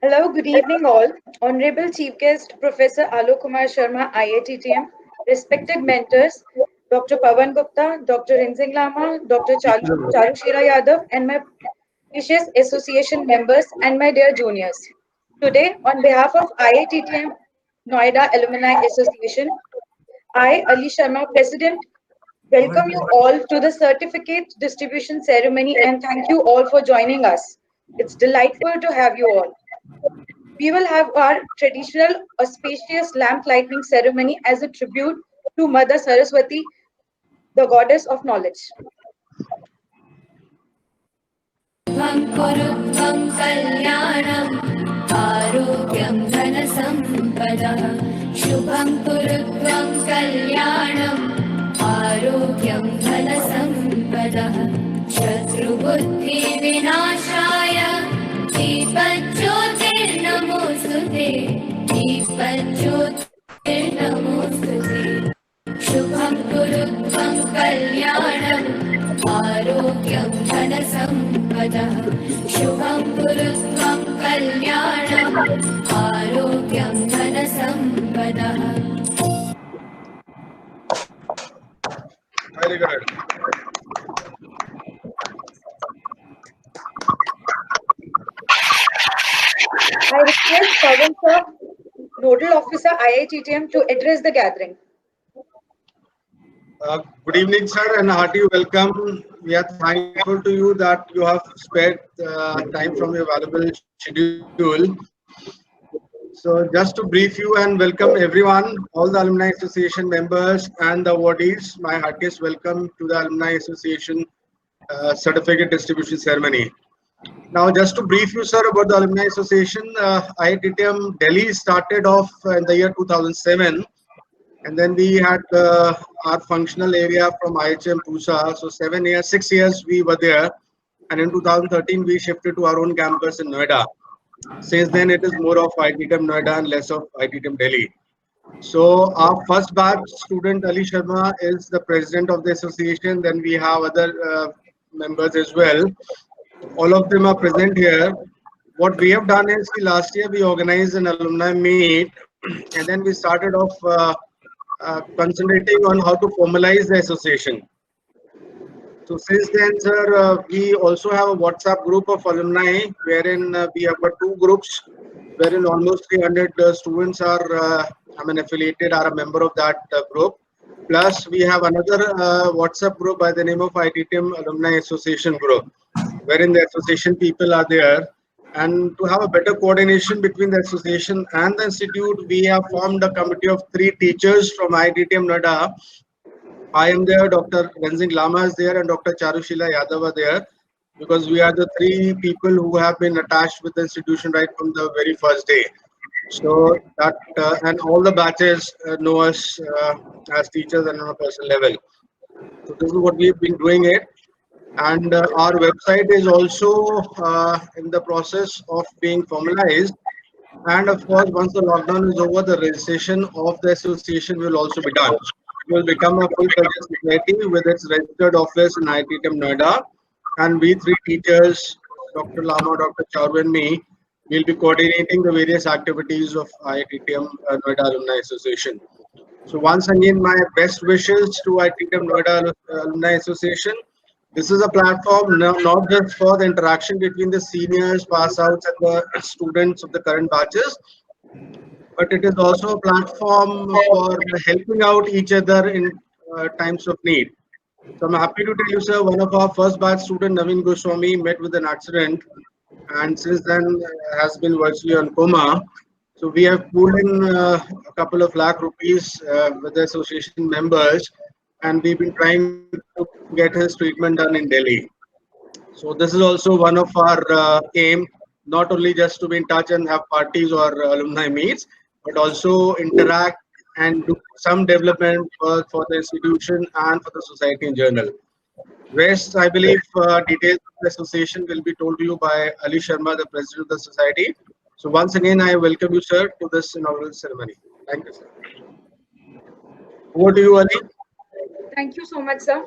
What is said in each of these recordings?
Hello, good evening all. Honorable Chief Guest Professor Alok Kumar Sharma, IITTM, respected mentors Dr. Pawan Gupta, Dr. Rinzing Lama, Dr. Charushila Yadav, and my precious association members and my dear juniors. Today, on behalf of IITTM Noida Alumni Association, I, Ali Sharma, President, welcome you all to the certificate distribution ceremony and thank you all for joining us. It's delightful to have you all. We will have our traditional auspicious lamp lighting ceremony as a tribute to Mother Saraswati, the goddess of knowledge. कुरुत्वं कल्याणम् आरोग्यं धनसम्पदः शुभं कुरुत्वं कल्याणम् आरोग्यं धनसम्पदः शत्रुबुद्धिविनाशाय दीपज्योतिर्नमोऽस्तुते दीपज्योतिर्नमोऽस्तुते शुभं कुरुत्वं कल्याणम् आरोग्यं धनसम्पदः शुभं कुरुत्वं कल्याणम् आरोग्यं धनसम्पदः. Very good. I request Pawan Sir, Nodal Officer IITTM, to address the gathering. Good evening, sir, and a hearty welcome. We are thankful to you that you have spared time from your valuable schedule. So, just to brief you and welcome everyone, all the Alumni Association members and the awardees, my heartiest welcome to the Alumni Association certificate distribution ceremony. Now, just to brief you, sir, about the Alumni Association, IITTM Delhi started off in the year 2007. And then we had our functional area from IHM Pusa. So 6 years we were there. And in 2013, we shifted to our own campus in Noida. Since then, it is more of IITM Noida and less of IITM Delhi. So our first batch student, Ali Sharma, is the president of the association. Then we have other members as well. All of them are present here. What we have done is last year we organized an alumni meet. And then we started off concentrating on how to formalize the association. So since then, sir, we also have a WhatsApp group of alumni wherein we have got two groups, wherein almost 300 students are, affiliated, are a member of that group. Plus, we have another WhatsApp group by the name of IITM Alumni Association Group, wherein the association people are there. And to have a better coordination between the association and the institute, we have formed a committee of 3 teachers from IITM Noida. I am there, Dr. Rinzing Lama is there, and Dr. Charushila Yadav are there, because we are the 3 people who have been attached with the institution right from the very first day. So that, and all the batches know us as teachers and on a personal level. So this is what we've been doing it. And our website is also in the process of being formalized. And of course, once the lockdown is over, the registration of the association will also be done. It will become a full-fledged society with its registered office in IITM Noida. And we 3 teachers, Dr. Lama, Dr. Charu and me, will be coordinating the various activities of IITM Noida Alumni Association. So once again, my best wishes to IITM Noida Alumni Association. This is a platform not just for the interaction between the seniors, pass outs, and the students of the current batches, but it is also a platform for helping out each other in times of need. So I'm happy to tell you, sir, one of our first batch student, Naveen Goswami, met with an accident and since then has been virtually on coma. So we have pulled in a couple of lakh rupees with the association members, and we've been trying to get his treatment done in Delhi. So this is also one of our aim, not only just to be in touch and have parties or alumni meets, but also interact and do some development work for the institution and for the society in general. Rest, I believe, details of the association will be told to you by Ali Sharma, the president of the society. So once again, I welcome you, sir, to this inaugural ceremony. Thank you, sir. Over to you, Ali. Thank you so much, sir.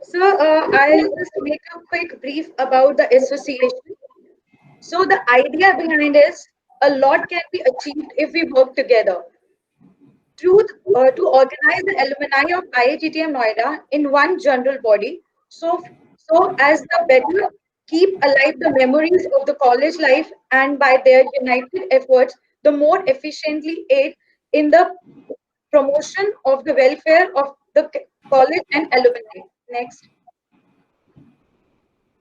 Sir, I'll just make a quick brief about the association. So the idea behind is a lot can be achieved if we work together. To organize the alumni of IITTM Noida in one general body, so as the better keep alive the memories of the college life, and by their united efforts, the more efficiently aid in the promotion of the welfare of the college and alumni. Next.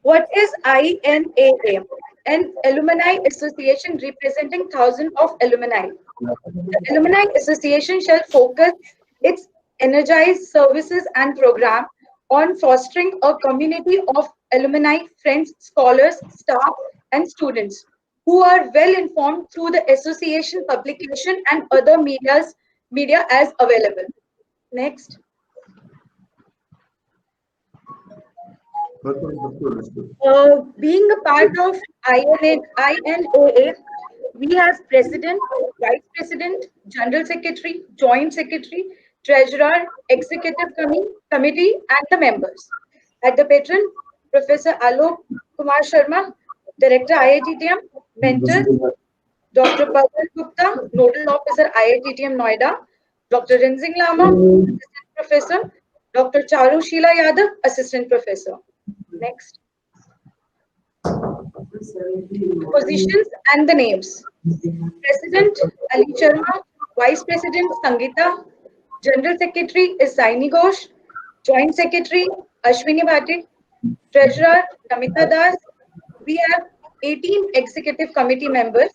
What is INAA? An alumni association representing thousands of alumni. The Alumni Association shall focus its energized services and program on fostering a community of alumni, friends, scholars, staff, and students who are well informed through the association publication and other media as available. Next. Being a part of INAA, we have president, vice president, general secretary, joint secretary, treasurer, executive committee, and the members. At the patron, Professor Alok Kumar Sharma, director IITTM, mentor, Dr. Pawan Gupta, nodal officer IITTM Noida, Dr. Rinzing Lama, assistant professor, Dr. Charu Sheila Yadav, assistant professor. Next. Positions and the names. President Ali Sharma, Vice President Sangeeta, General Secretary is Saini Ghosh, Joint Secretary Ashwini Bhatt, Treasurer Namita Das. We have 18 Executive Committee members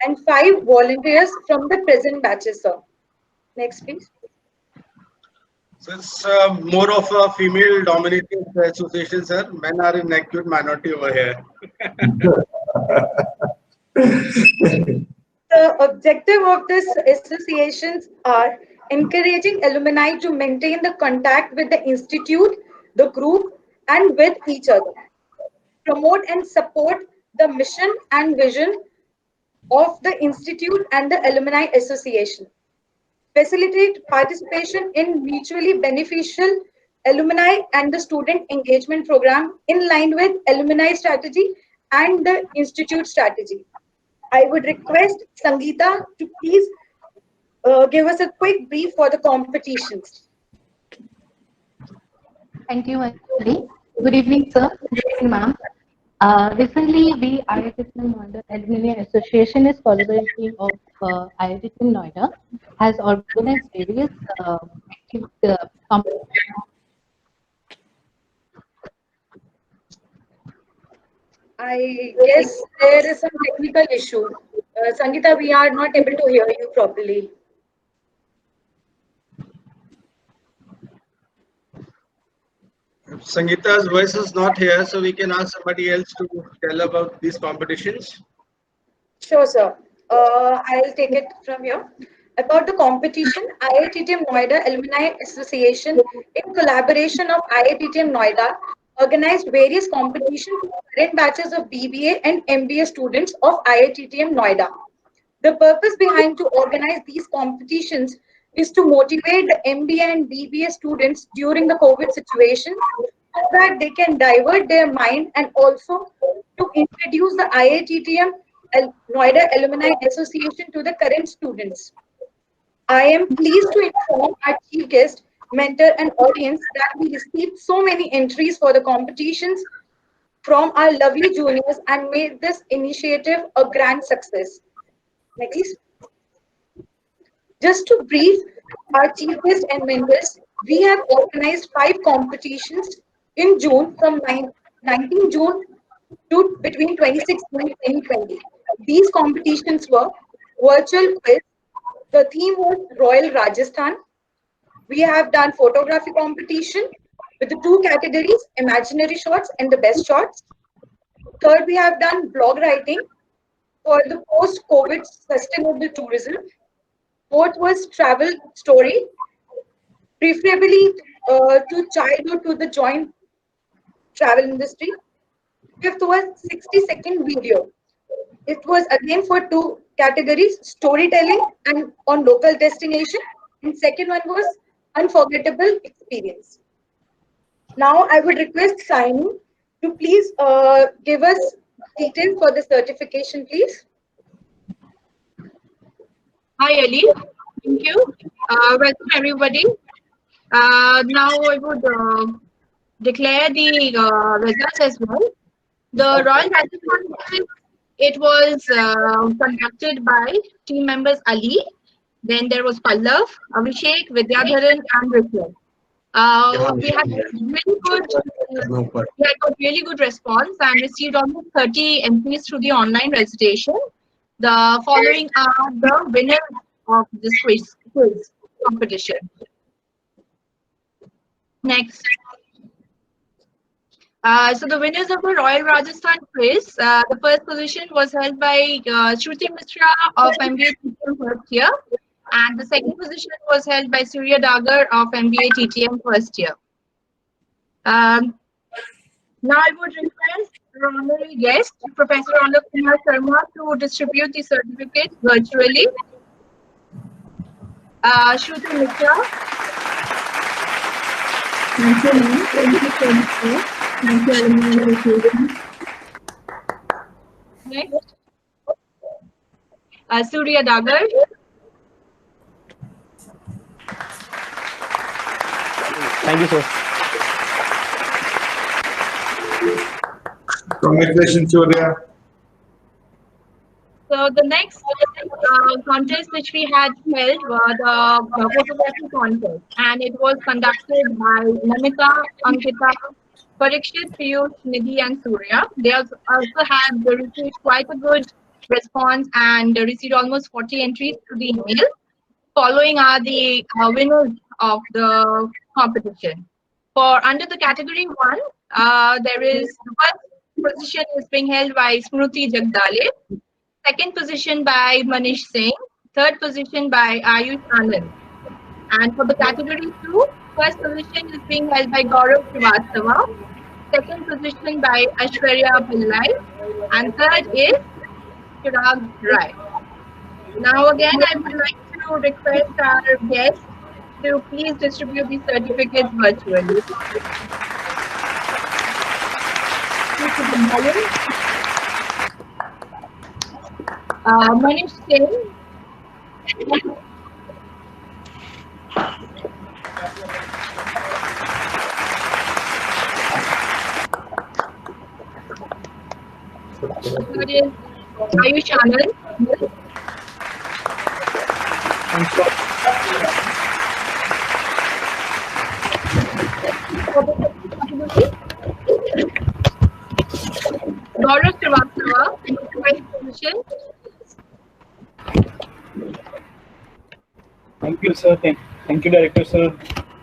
and 5 volunteers from the present batches, sir. Next, please. So it's more of a female-dominated association, sir. Men are in acute minority over here. The objective of this associations are encouraging alumni to maintain the contact with the institute, the group, and with each other. Promote and support the mission and vision of the institute and the alumni association. Facilitate participation in mutually beneficial alumni and the student engagement program in line with alumni strategy and the institute strategy. I would request Sangeeta to please give us a quick brief for the competitions. Thank you, Anjali. Good evening, sir. Good evening, ma'am. Recently, we IITTM Noida Alumni Association is collaborating of IITTM Noida has organized various competitions. I guess there is some technical issue. Sangeeta, we are not able to hear you properly. Sangeeta's voice is not here, so we can ask somebody else to tell about these competitions. Sure, sir. I'll take it from here. About the competition, IITTM Noida Alumni Association, in collaboration of IITTM Noida, organized various competitions for current batches of BBA and MBA students of IITTM Noida. The purpose behind to organize these competitions is to motivate the MBA and BBA students during the COVID situation so that they can divert their mind and also to introduce the IITTM Noida Alumni Association to the current students. I am pleased to inform our chief guest, mentor and audience that we received so many entries for the competitions from our lovely juniors and made this initiative a grand success. Next, please. Just to brief our chief guest and members, we have organized 5 competitions in June from 19 June to between 26 June 2020. These competitions were virtual quiz. The theme was Royal Rajasthan. We have done photography competition with the 2 categories, imaginary shots and the best shots. Third, we have done blog writing for the post-COVID sustainable tourism. Fourth was travel story, preferably to childhood to the joint travel industry. Fifth was 60-second video. It was again for 2 categories, storytelling and on local destination. And second one was unforgettable experience. Now I would request Saini to please give us details for the certification, please. Hi, Ali. Thank you. Welcome, everybody. Now I would declare the results as well. The Royal Rajasthan Games, it was conducted by team members Ali. Then there was Pallav, Abhishek, Vidyadharan, and Rishab. We had got really good response and received almost 30 entries through the online registration. The following are the winners of this quiz competition. Next. So the winners of the Royal Rajasthan quiz, the first position was held by Shruti Mishra of MBA TTM first year, and the second position was held by Surya Dagar of MBA TTM first year. Now I would request our honorary guest, Professor Alok Kumar Sharma, to distribute the certificate virtually. Shruti Mishra. Thank you, ma'am. Thank you so much, sir. Thank you, next. Surya Dagar. Thank you, sir. Congratulations, Surya. So the next contest which we had held was the photography contest, and it was conducted by Namita, Ankita, Parikshit, Piyush, Nidhi, and Surya. They also had received quite a good response and received almost 40 entries to the email. Following are the winners of the competition. For under the category 1, there is the first position is being held by Smruti Jagdale. Second position by Manish Singh, third position by Ayush Anand. And for the category 2, first position is being held by Gaurav Srivastava, second position by Ashwarya Pillai, and third is Chirag Rai. Now again, I would like to request our guests to please distribute the certificates virtually. Manish Singh. Third is Ayush Anand. Gaurav Srivastava, first position. Thank you, sir. Thank you, director, sir.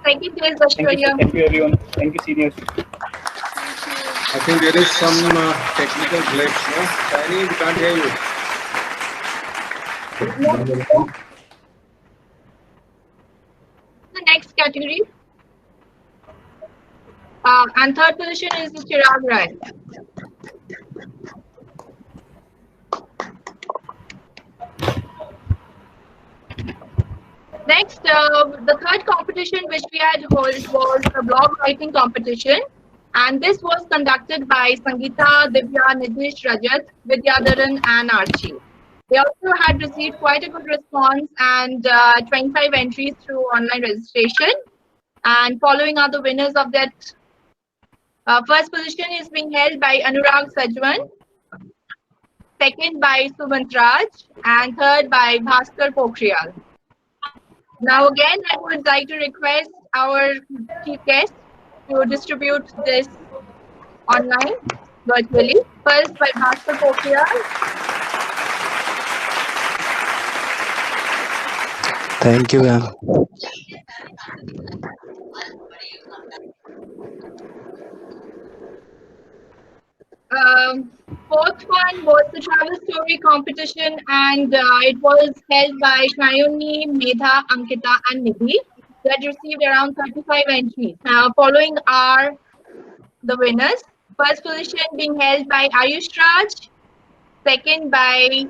Second is Thank you, Ashwarya. sir. Thank you, everyone. Thank you, seniors. I think there is some technical glitch, no? Shiny, we can't hear you. The next category. And third position is Chirag Rai. Next, the third competition which we had held was a blog writing competition, and this was conducted by Sangeeta, Divya, Nidhish, Rajat, Vidyadharan, and Archie. They also had received quite a good response and 25 entries through online registration. And following are the winners of that. First position is being held by Anurag Sajwan, second by Sumant Raj, and third by Bhaskar Pokhriyal. Now again, I would like to request our chief guest to distribute this online virtually. First by Bhaskar Pokhriyal. Thank you, ma'am. Fourth one was the travel story competition, and it was held by Shayoni, Medha, Ankita, and Nidhi. That received around 35 entries. Following are the winners. First position being held by Ayush Raj, second by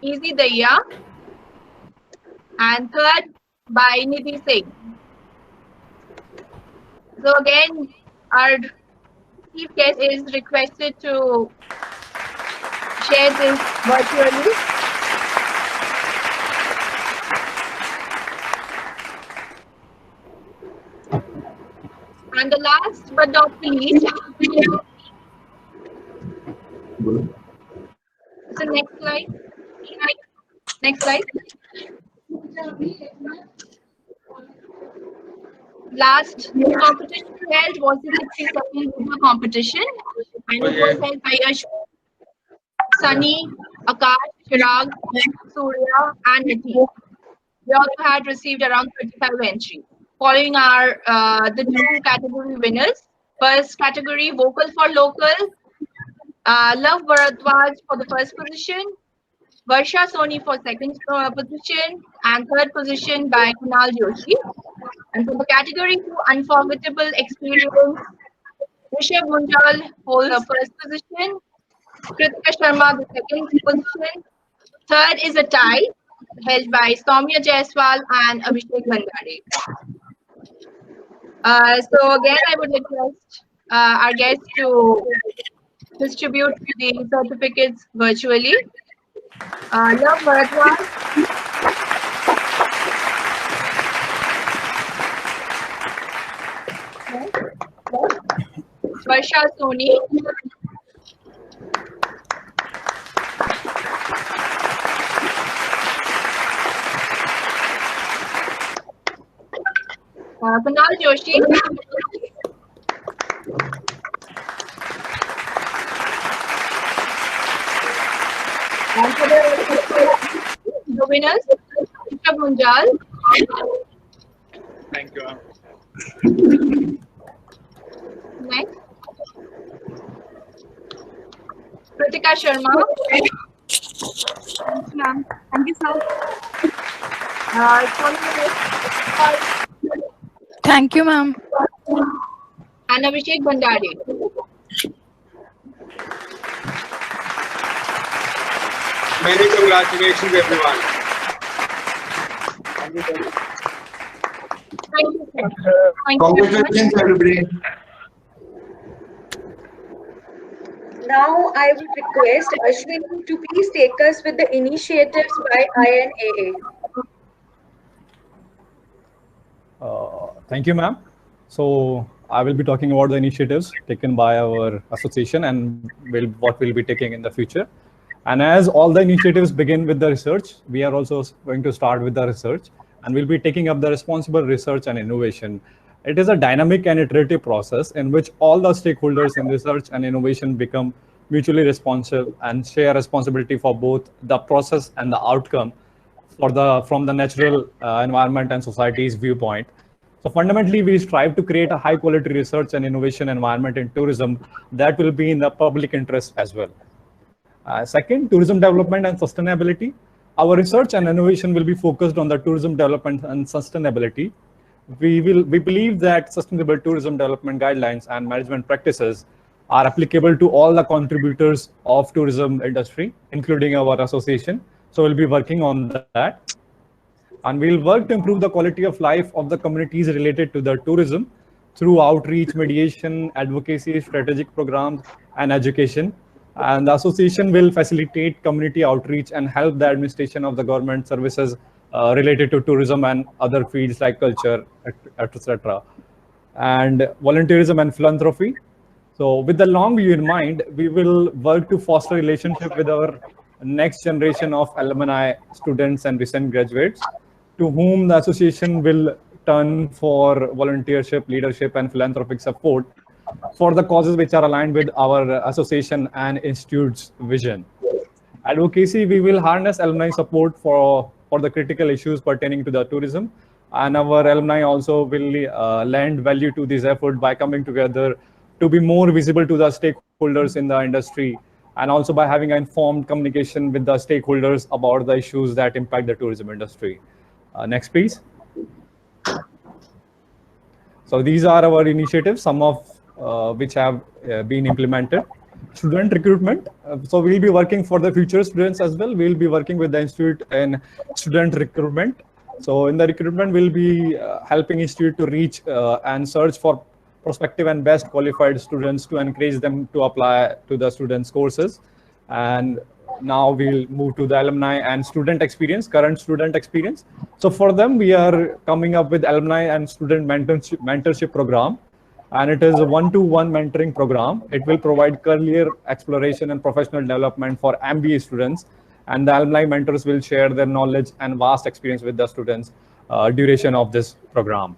Easy Daya, and third by Nidhi Singh. So again, our chief guest is requested to share this virtually. last but not the least, the next slide. Next slide. Last competition held was the 67 meter competition, and it was held by Yash, Sunny, Akash, Chirag, Surya, and Niti. We also had received around 35 entries. Following are the new category winners. First category, vocal for local. Love Bharadwaj for the first position. Varsha Soni for second position. And third position by Kunal Joshi. And for the category 2, unforgettable experience, Rishabh Munjal holds the first position. Kritika Sharma the second position. Third is a tie held by Soumya Jaiswal and Abhishek Bandhare. So again, I would request our guests to distribute the certificates virtually. Love Bharadwaj. Varsha Soni. Kunal Joshi. And for the winners, Rishabh Munjal. Thank you. Next. Kritika Sharma. Ma'am, thank you, sir. Thank you, ma'am. And Abhishek Bandhare. Many congratulations, everyone. Thank you, sir. Thank you very much. Congratulations, everybody. Now I would request Ashwini to please take us with the initiatives by INAA. Thank you, ma'am. So I will be talking about the initiatives taken by our association and what we'll be taking in the future. And as all the initiatives begin with the research, we are also going to start with the research, and we'll be taking up the responsible research and innovation. It is a dynamic and iterative process in which all the stakeholders in research and innovation become mutually responsive and share responsibility for both the process and the outcome from the natural environment and society's viewpoint. So fundamentally, we strive to create a high quality research and innovation environment in tourism that will be in the public interest as well. Second, tourism development and sustainability. Our research and innovation will be focused on the tourism development and sustainability. We believe that sustainable tourism development guidelines and management practices are applicable to all the contributors of tourism industry, including our association. So we'll be working on that. And we'll work to improve the quality of life of the communities related to the tourism through outreach, mediation, advocacy, strategic programs, and education. And the association will facilitate community outreach and help the administration of the government services related to tourism and other fields like culture, etc. And volunteerism and philanthropy. So with the long view in mind, we will work to foster relationship with our next generation of alumni, students, and recent graduates, to whom the association will turn for volunteership, leadership, and philanthropic support for the causes which are aligned with our association and institute's vision. Advocacy, we will harness alumni support for the critical issues pertaining to the tourism, and our alumni also will lend value to this effort by coming together to be more visible to the stakeholders in the industry, and also by having informed communication with the stakeholders about the issues that impact the tourism industry. Next, please. So these are our initiatives, some of which have been implemented. Student recruitment. So we'll be working for the future students as well. We'll be working with the institute in student recruitment. So in the recruitment, we'll be helping institute to reach and search for prospective and best qualified students to encourage them to apply to the students' courses. And now we'll move to the alumni and student experience, current student experience. So for them, we are coming up with alumni and student mentorship program. and it is a one-to-one mentoring program. It will provide career exploration and professional development for MBA students, and the alumni mentors will share their knowledge and vast experience with the students duration of this program.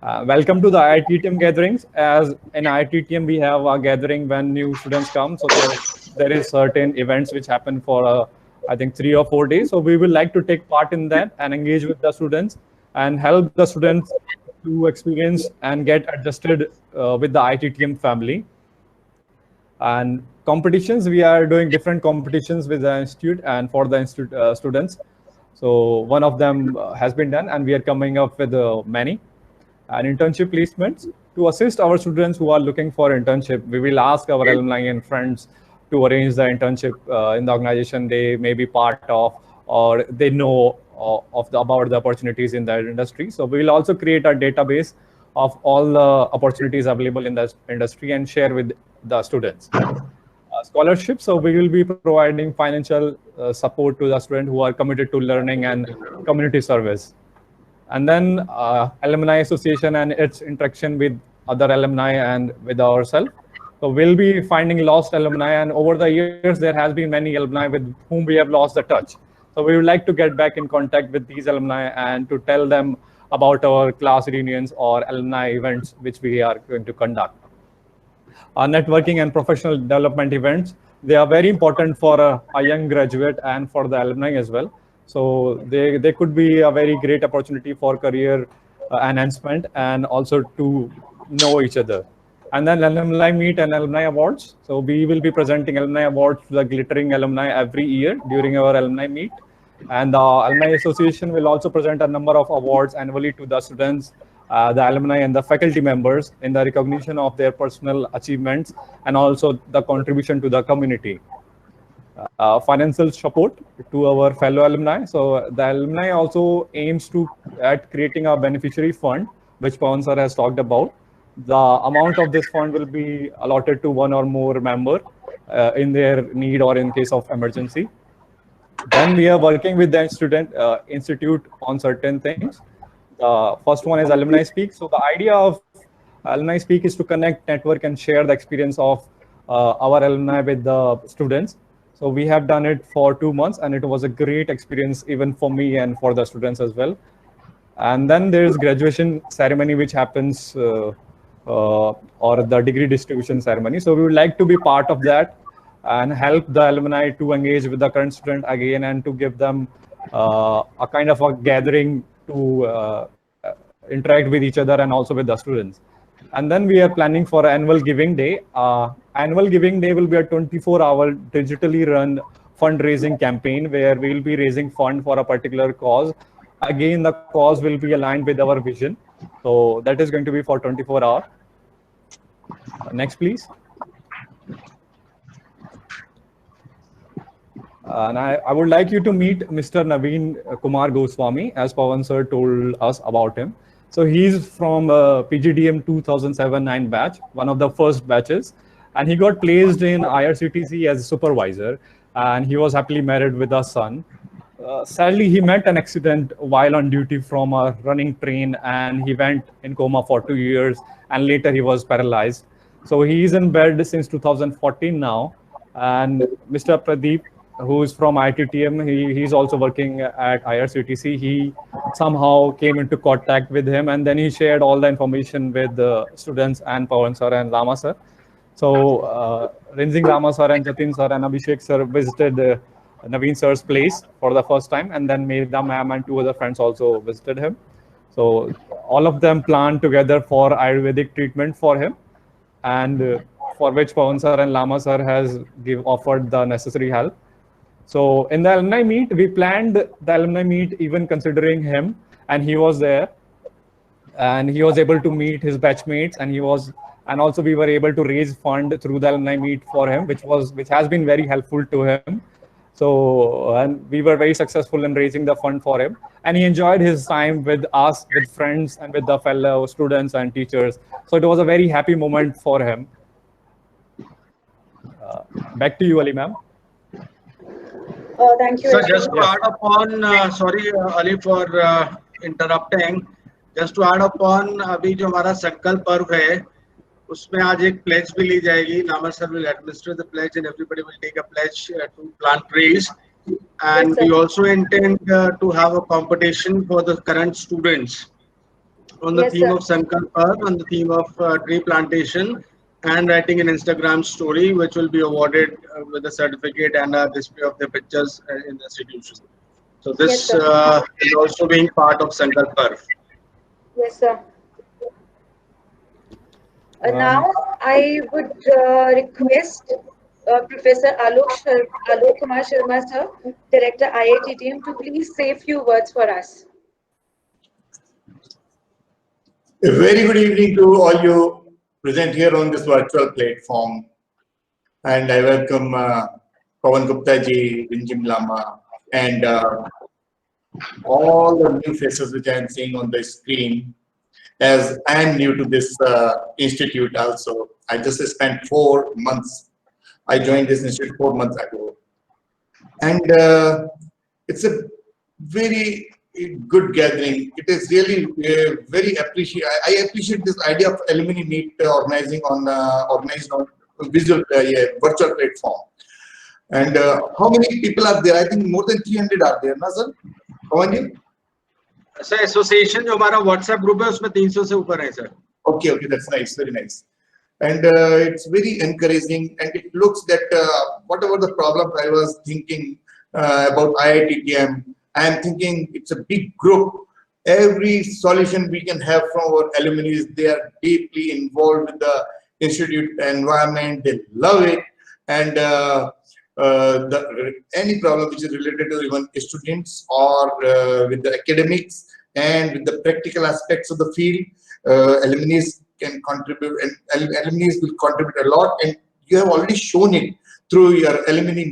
Welcome to the IITTM gatherings. As in IITTM, we have a gathering when new students come. So there is certain events which happen for, I think, 3 or 4 days. So we will like to take part in that and engage with the students and help the students to experience and get adjusted with the IITTM family. And competitions, we are doing different competitions with the institute and for the institute students. So one of them has been done, and we are coming up with many. And internship placements, to assist our students who are looking for internship, we will ask our alumni and friends to arrange the internship in the organization they may be part of, or they know about the opportunities in the industry. So we will also create a database of all the opportunities available in the industry and share with the students. Scholarships, so we will be providing financial support to the students who are committed to learning and community service. And then alumni association and its interaction with other alumni and with ourselves. So we'll be finding lost alumni, and over the years there has been many alumni with whom we have lost the touch. So we would like to get back in contact with these alumni and to tell them about our class reunions or alumni events which we are going to conduct. Our networking and professional development events, they are very important for a young graduate and for the alumni as well. So they could be a very great opportunity for career enhancement and also to know each other. And then alumni meet and alumni awards. So we will be presenting alumni awards to the glittering alumni every year during our alumni meet. And the Alumni Association will also present a number of awards annually to the students, the alumni and the faculty members in the recognition of their personal achievements and also the contribution to the community. Financial support to our fellow alumni. So the alumni also aims at creating a beneficiary fund, which Pawan sir has talked about. The amount of this fund will be allotted to one or more member in their need or in case of emergency. Then we are working with the institute on certain things. First one is Alumni Speak. So the idea of Alumni Speak is to connect, network, and share the experience of our alumni with the students. So we have done it for 2 months, and it was a great experience even for me and for the students as well. And then there is graduation ceremony, which happens, or the degree distribution ceremony. So we would like to be part of that and help the alumni to engage with the current student again and to give them a kind of a gathering to interact with each other and also with the students. And then we are planning for annual giving day. Annual giving day will be a 24-hour digitally run fundraising campaign where we will be raising fund for a particular cause. Again, the cause will be aligned with our vision. So that is going to be for 24 hours. Next, please. And I would like you to meet Mr. Naveen Kumar Goswami, as Pawan sir told us about him. So he's from PGDM 2007-9 batch, one of the first batches, and he got placed in IRCTC as a supervisor, and he was happily married with a son. Sadly, he met an accident while on duty from a running train, and he went in coma for 2 years, and later he was paralyzed. So he is in bed since 2014 now, and Mr. Pradeep, who is from IITTM, he's also working at IRCTC. He somehow came into contact with him, and then he shared all the information with the students and Pawan sir and Lama sir. So Rinzing Lama sir and Jatin sir and Abhishek sir visited Naveen sir's place for the first time, and then Medha ma'am and 2 other friends also visited him. So all of them planned together for Ayurvedic treatment for him, and for which Pawan sir and Lama sir has offered the necessary help. So in the alumni meet, we planned the alumni meet even considering him, and he was there, and he was able to meet his batchmates, and also we were able to raise fund through the alumni meet for him, which has been very helpful to him. So, and we were very successful in raising the fund for him, and he enjoyed his time with us, with friends, and with the fellow students and teachers. So it was a very happy moment for him. Back to you, Ali ma'am. Thank you. So just to add upon, sorry Ali for interrupting. Just to add upon, अभी जो हमारा संकल्प पर्व है, उसमें आज एक pledge भी ली जाएगी. Nama sir will administer the pledge and everybody will take a pledge to plant trees. And Yes, we sir. also intend to have a competition for the current students on the Yes, theme sir. of Sankalp Parv, on the theme of tree plantation, and writing an Instagram story, which will be awarded with a certificate and a display of their pictures in the institution. So Yes, this sir. is also being part of Sankalp Parv. Yes, sir. Now, I would request Professor Alok Kumar Sharma, sir, Director IITTM, to please say a few words for us. A very good evening to all you present here on this virtual platform. And I welcome Pawan Gupta ji, Rinjim Lama, and all the new faces which I am seeing on the screen. As I am new to this institute also, I just spent 4 months. I joined this institute 4 months ago. And it's a very good gathering. It is really very I appreciate this idea of alumni meet organized on visual virtual platform. And how many people are there? I think more than 300 are there, na sir? Pawan ji? Sir, association जो हमारा WhatsApp group है उसमें 300 से ऊपर है sir. Okay, that's nice, very nice. And it's very encouraging, and it looks that whatever the problem I was thinking about IITTM, I am thinking it's a big group. Every solution we can have from our alumni, they are deeply involved with the institute environment, they love it, and any problem which is related to even students or with the academics and with the practical aspects of the field, alumni can contribute, and alumni will contribute a lot, and you have already shown it through your alumni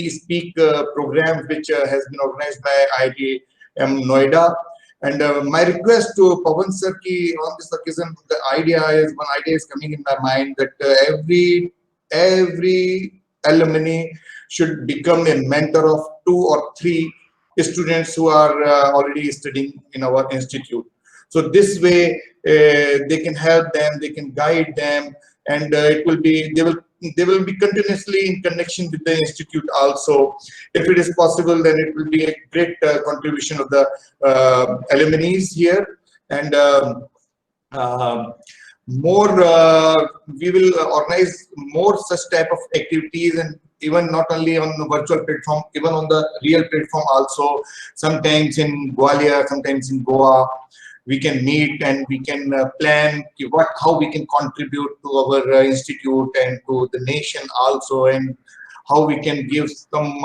speak program, which has been organized by IITM Noida. And my request to Pawan sir ki on this occasion, one idea is coming in my mind, that every alumni should become a mentor of 2 or 3 students who are already studying in our institute. So this way they can help them, they can guide them, and it will be they will be continuously in connection with the institute also. If it is possible, then it will be a great contribution of the alumni here. And we will organize more such type of activities, and even not only on the virtual platform, even on the real platform also. Sometimes in Gwalior, sometimes in Goa, we can meet and we can plan how we can contribute to our institute and to the nation also, and how we can give some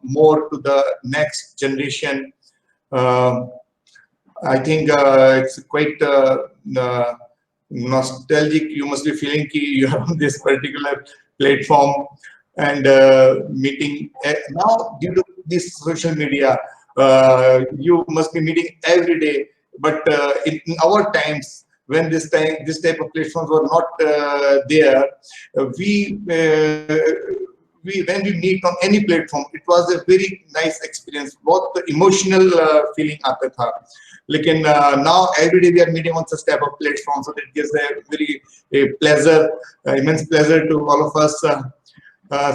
more to the next generation. I think it's quite nostalgic. You must be feeling you are on this particular platform and meeting. Now, due to this social media, you must be meeting every day. But in our times, when this type of platforms were not there, when we meet on any platform, it was a very nice experience. Both the emotional feeling aata tha. Lekin now every day we are meeting on such type of platforms, so it gives a very immense pleasure to all of us.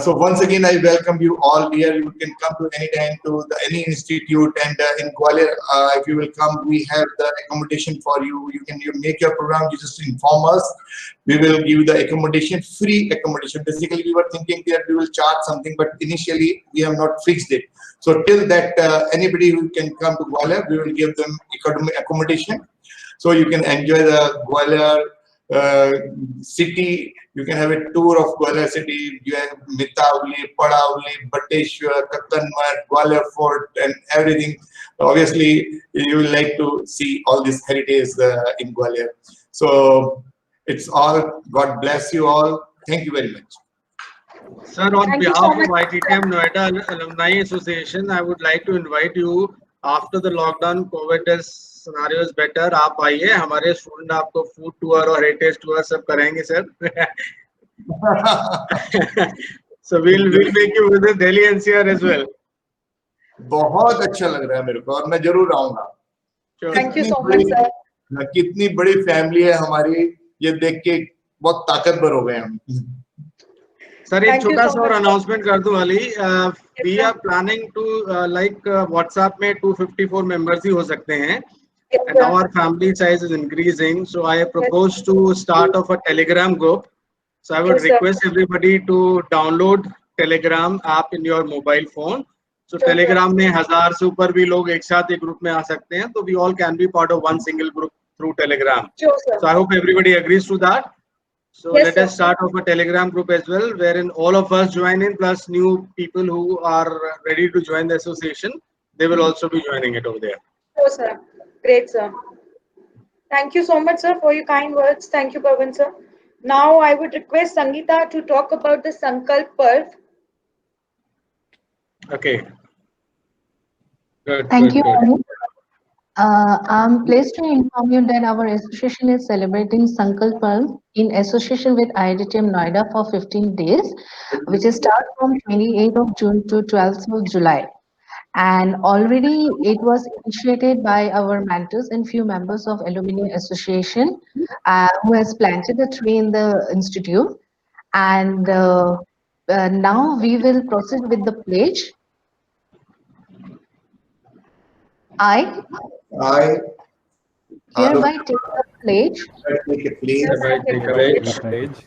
So once again, I welcome you all here. You can come to any time to any institute, and in Gwalior, if you will come, we have the accommodation for you. You make your program. You just inform us. We will give you the accommodation, free accommodation. Basically, we were thinking that we will charge something, but initially we have not fixed it. So till that, anybody who can come to Gwalior, we will give them accommodation. So you can enjoy the Gwalior city. You can have a tour of Gwalior city. You have Mithavli, Padavli, Bateshwar, Katanmar, Gwalior Fort, and everything. Obviously, you will like to see all this heritage in Gwalior. So it's all. God bless you all. Thank you very much. Sir, on behalf of IITTM Noida Alumni Association, I would like to invite you after the lockdown, COVID scenario is better. आप आइए, हमारे student आपको food tour और heritage tour सब कराएंगे sir. So we'll make you visit Delhi NCR as well. बहुत अच्छा लग रहा है मेरे को, और मैं जरूर आऊंगा. Thank you so much, sir. कितनी बड़ी फैमिली है हमारी, ये देख के बहुत ताकतवर हो गए हम। सर एक Thank you छोटा so सा और much. अनाउंसमेंट कर दूं Ali, we sir. Are planning to like WhatsApp में 254 मेंबर्स ही हो सकते हैं, Yes, and now sir. our family size is increasing, so I propose to start off a Telegram group. So I would Yes, sir. request everybody to download Telegram app in your mobile phone. So Sure, sir. Telegram में 1000 से ऊपर भी लोग एक साथ एक group में आ सकते हैं, तो we all can be part of one single group through Telegram. Sure, sir. So I hope everybody agrees to that. So Yes, let sir. us start off a Telegram group as well, wherein all of us join in, plus new people who are ready to join the association, they will also be joining it over there. Sure, sir. Great, sir. Thank you so much, sir, for your kind words. Thank you, Pavan, sir. Now I would request Sangeeta to talk about the Sankalp Parv. Okay. Good. Thank good, you, good. Anu. I'm pleased to inform you that our association is celebrating Sankalp Parv in association with IITM Noida for 15 days, which is start from 28th of June to 12th of July. And already it was initiated by our mentors and few members of Alumni Association who has planted a tree in the institute. And now we will proceed with the pledge. I hereby take the pledge take a pledge Hereby take a pledge Pledge.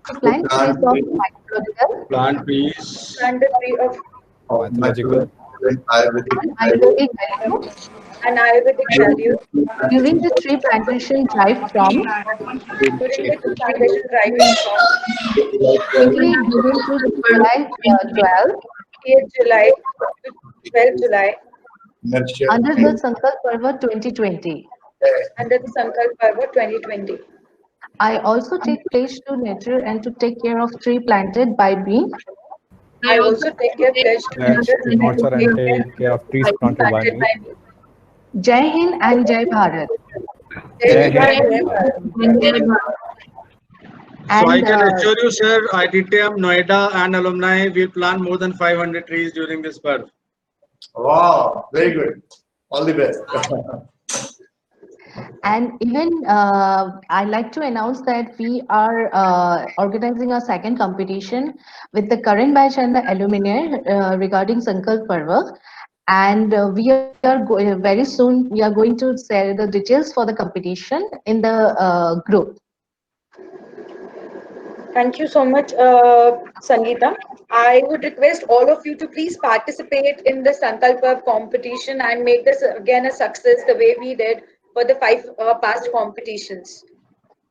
to plant trees of mycological plant trees And the tree of Mythological. and Ayurvedic and Ayurvedic value an Ayurvedic value during the tree plantation drive from during the plantation driving from 28 June to July 12 8th July to 12th July nurture under the Sankalp Parva 2020. under the Sankalp Parva 2020. I also take pledge to nature and to take care of tree planted by me. I also take care pledge to Pledge nature to nurture and take care of trees planted by me. Jai Hind and Jai Bharat. Jai Hind. So I And, can assure you, sir, IITM Noida and alumni will plant more than 500 trees during this Parv. Wow, very good. All the best. And even I like to announce that we are organizing a second competition with the current batch and the alumni regarding Sankalp Parva. And we are very soon, we are going to share the details for the competition in the group. Thank you so much, Sangeeta. I would request all of you to please participate in the Sankalp Parv competition and make this again a success the way we did for the 5 past competitions.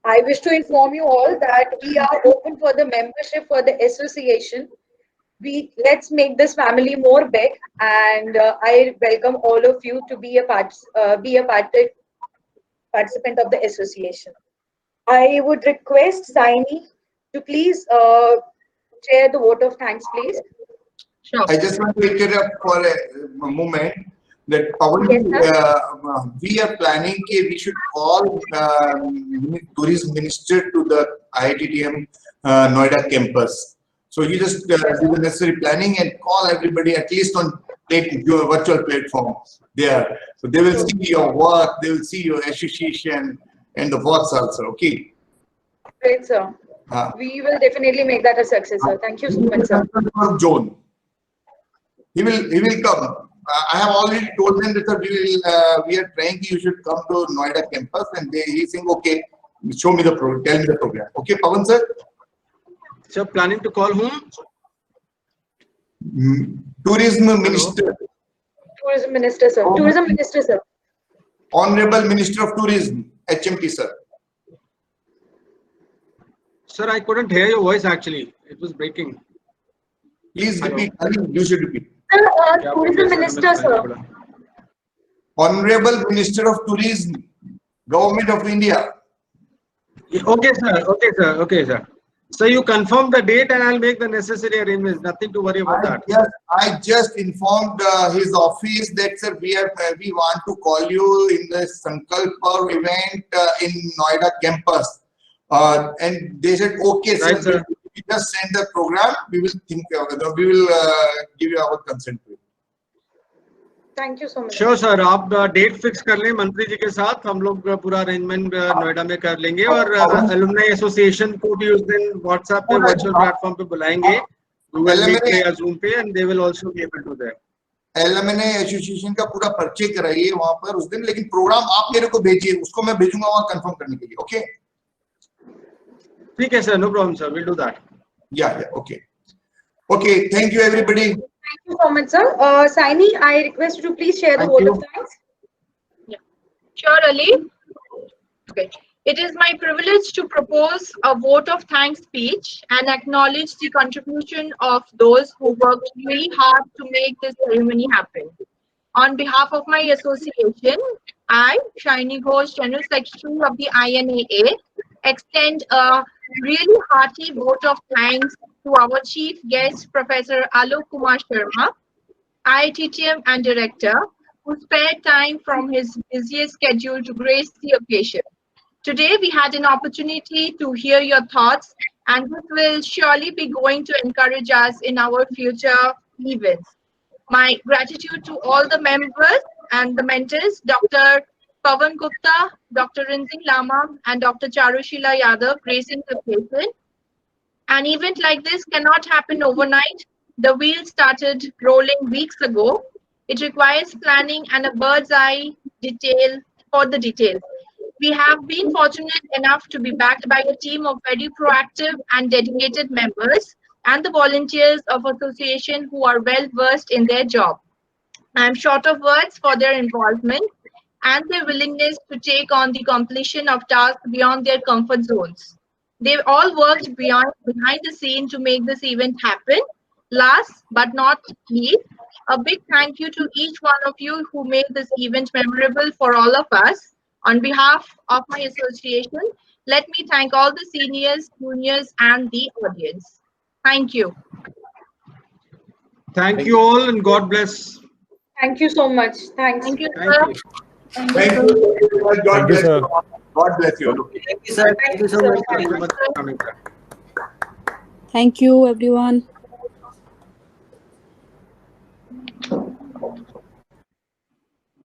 I wish to inform you all that we are open for the membership for the association. Let's make this family more big, and I welcome all of you to be a participant of the association. I would request Saini to please share the vote of thanks, please. Sure. I just want to interrupt for a moment that Pawan, Yes, we are planning that we should call tourism minister to the IITM Noida campus. So you just do the necessary planning and call everybody at least on your virtual platform there. So they will see your work, they will see your association and the works also. Okay. Great, sir. We will definitely make that a success, sir. Thank you so much, sir. John. He will come. I have already told them that sir, we are trying. You should come to Noida campus, and he's saying, okay, show me the program, tell me the program. Okay, Pawan sir. So planning to call whom? Tourism Minister. Tourism Minister, sir. Tourism Minister, sir. Honorable Minister of Tourism, HMT sir. Sir, I couldn't hear your voice actually. It was breaking. Please repeat. You should repeat. Sir, Tourism Minister, sir. Honorable Minister of Tourism, Government of India. Okay, sir. Okay, sir. Okay, sir. So you confirm the date and I'll make the necessary arrangements. Nothing to worry about that. Yes, I just informed his office that sir, we want to call you in the Sankalp Parv event in Noida campus. And they said, okay, Right, sir. We just send the program. We will think. We will give you our consent to it. Thank you so much. Sure sir, आप date fix कर लें मंत्री जी के साथ, हम लोग पूरा arrangement Noida में कर लेंगे और एलुमनाई एसोसिएशन को भी उस दिन व्हाट्सएप पे वर्चुअल प्लेटफॉर्म पे बुलाएंगे, Zoom पे, and they will also be able to there. Alumni association का पूरा परिचय कराइए वहां पर उस दिन, लेकिन प्रोग्राम आप मेरे को भेजिए, उसको मैं भेजूंगा वहां कंफर्म करने के लिए. ओके ठीक है sir, no problem sir, we'll do that. Yeah, okay. Okay, thank you everybody. Thank you so much, sir. Saini, I request you to please share the Thank vote you. of thanks. Sure, Ali. Okay. It is my privilege to propose a vote of thanks speech and acknowledge the contribution of those who worked really hard to make this ceremony happen. On behalf of my association, I, Shaini Ghosh, General Secretary of the INAA, extend a really hearty vote of thanks to our chief guest, Professor Alok Kumar Sharma, IITTM and Director, who spared time from his busiest schedule to grace the occasion. Today, we had an opportunity to hear your thoughts, and this will surely be going to encourage us in our future events. My gratitude to all the members and the mentors, Dr. Pavan Gupta, Dr. Rinzing Lama, and Dr. Charushila Yadav, gracing the occasion. An event like this cannot happen overnight. The wheel started rolling weeks ago. It requires planning and a bird's eye detail for the details. We have been fortunate enough to be backed by a team of very proactive and dedicated members and the volunteers of association who are well versed in their job. I am short of words for their involvement and their willingness to take on the completion of tasks beyond their comfort zones. They've all worked behind the scene to make this event happen. Last but not least, a big thank you to each one of you who made this event memorable for all of us. On behalf of my association, let me thank all the seniors, juniors, and the audience. Thank you. Thank you all and God bless. Thank you so much. Thanks. Thank you, Thank sir. you. Thank you. God Thank you, bless sir. you. God bless you. Thank you so much for coming. Thank you, everyone.